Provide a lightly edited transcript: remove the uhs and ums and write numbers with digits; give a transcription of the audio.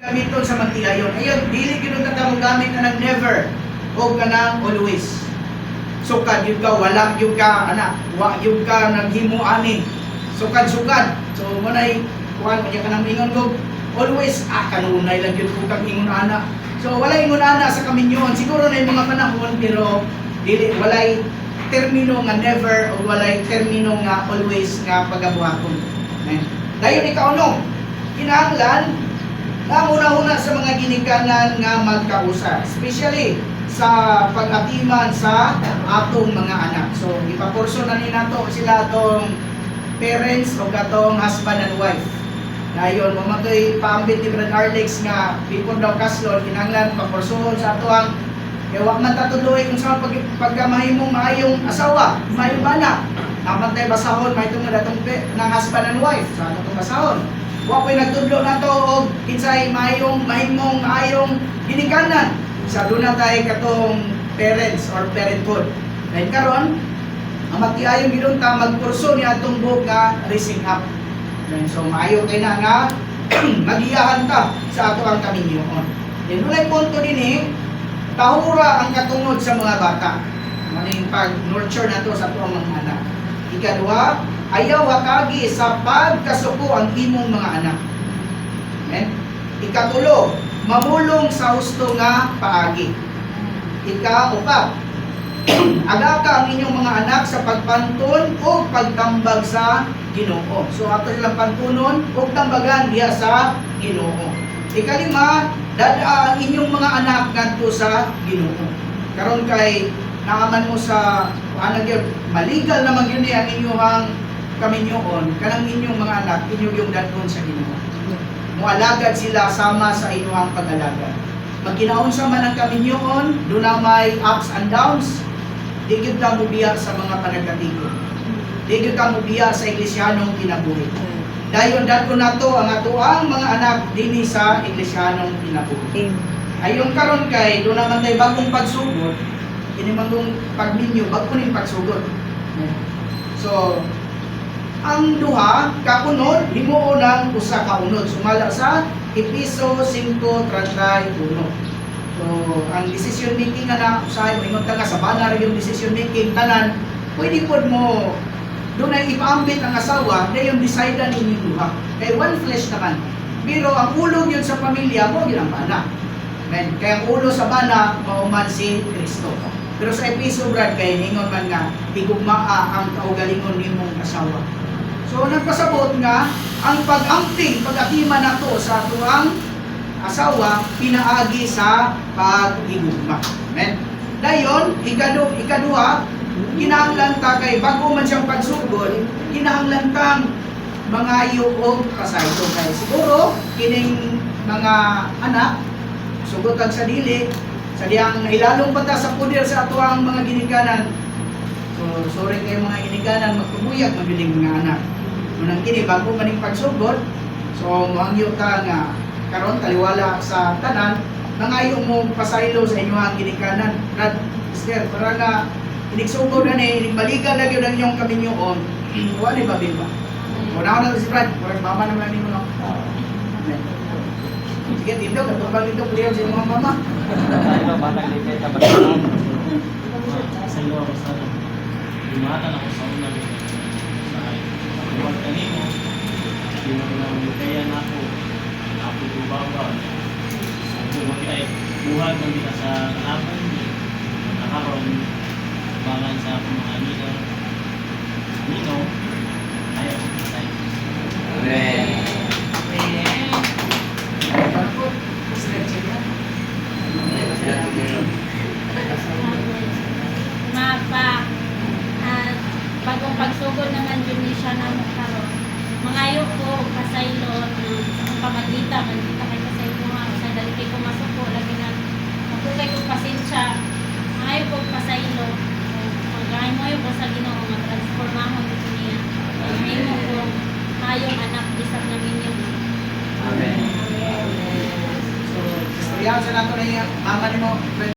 Gamiton sa magtigayon. Ayun, dili gyud ta mo gamit na never o kanang always. Sukad yun ka, wala yun ka, wa yun ka naghimo ani. Sukad-sukad. So munay kuan mo ka nang ingon ko, always kanunay lang yun ko kang ingon ana. So wala ingon ana sa kaminyon. Siguro na yung mga panahon pero dili walay termino nga never o walay termino nga always nga pagabuhaton. Dayon ikaw no. Kinahanglan na una-una sa mga ginikanan nga magkausap, especially sa pag-atiman sa atong mga anak. So, ipaporso na ni nato sila atong parents o katong husband and wife. Dayon, mamatoy paambit ni Brad Arlex nga before daw kaslon, kinahanglan paporsohon sa ato ang wa man tatuloy kung sa pagkamahimong maayong asawa, maayong bana. Naman tayo basahon, may itong datong ng husband and wife sa atong basahon. Wa ko'y nagtudlo na to o kinsay mahimong ginikanan sa doon tayo katong parents or parenthood. Dahil karon ang matiayong ginunta magkurso niya atong buhok nga raising up. So maayo kay na nga magiyahan ta sa ato ang kaminyoon. Then walay punto din tahura ang katungod sa mga bata. Maning pag-nurture nato sa ato ang mga anak. Ikaduha, ayaw hatagi sa pagkasuko ang imong mga anak. Amen? Ikatulo, mamulong sa husto nga paagi. Ika-upat, agaka ang inyong mga anak sa pagpantun o pagtambag sa Ginoo. So ato silang pantunon o tambagan diha sa Ginoo. Ikalima, dada ang inyong mga anak ngadto sa Ginoo. Karon kay naaman mo sa gyud maligal naman yun ang inyong kaminyoon kanang inyong mga anak inyo yung dadon sa Ginoo. Mualagad sila sama sa inyong pag-alagad. Magkinaunsa man ang kaminyoon, doon na may ups and downs. Di gyud ka mubiya sa mga panagkatigo. Di gyud ka mubiya sa iglesyanong kinabuhi. Dayon dadto nato ang atoang mga anak dinhi sa iglesyanong kinabuhi. Ayon karon kay doon naman tay bagong pagsugod. Ini mangong pagninyo bago ning pagsugod. So ang duha kaunod himuon ng usa ka unod sumala sa Episo 5:31. So ang decision making na usahay mo ingon ka sa bana yung decision making tanan pwede pod mo doon ay ipaambit ang asawa dayon decide ninyo duha kay one flesh naman. Pero ang ulo yun sa pamilya mo gyud ang bana. Amen. Kaya ang ulo sa bana mao man si Kristo. Pero sa Episo Brad kay ningon man nga higugmaa ang kaugalingon nimong asawa. So nagpasabot nga ang pag-amping pag-atiman nato sa atuang asawa pinaagi sa paghigugma. Amen. Dayon ikaduha kinahanglan ta kay bago man siyang pagsugod kinahanglan tang mangayo og pasaylo kay siguro kining mga anak sugod sa dili sa diyang ilalong pata sa puder sa atuang mga ginikanan. So, sorry kayo mga ginikanan, magpubuyag mabiling mga anak. Unang kini, bago maning pagsugod, so muhangyo ta nga, karon taliwala sa tanan, nangayo mo pasaylo sa inyo ang ginikanan. Brad, sister, para nga, inigsugod na inigbalikan na yun ang inyong kaminyoon, wala ni babil ba? Una na si Brad, parang mama naman ninyo no? Amen. Sige, dito, katubang dito, clear sa mga mama. Sa iyo ako sa lumatan ako sa una sa pagbuhat kanino kaya na ako tubawa so makita buhat ng kita sa kalaban nakaroon bangan sa mga nino ayaw sa Amen. Bagong pagsugod naman yun siya na karon. Mangayo ko pasaylo sa pamagita, magita kay pasaylo nga sa dali kay kumasuko lagi na magkukay ko pasensya. Mangayo ko pasaylo. Magahay mo yung sa Ginoo nga transformahon dito niya. May mo ko mayong anak bisag namin yung Amen. So, istoryahan sa nato na yung mama ni mo.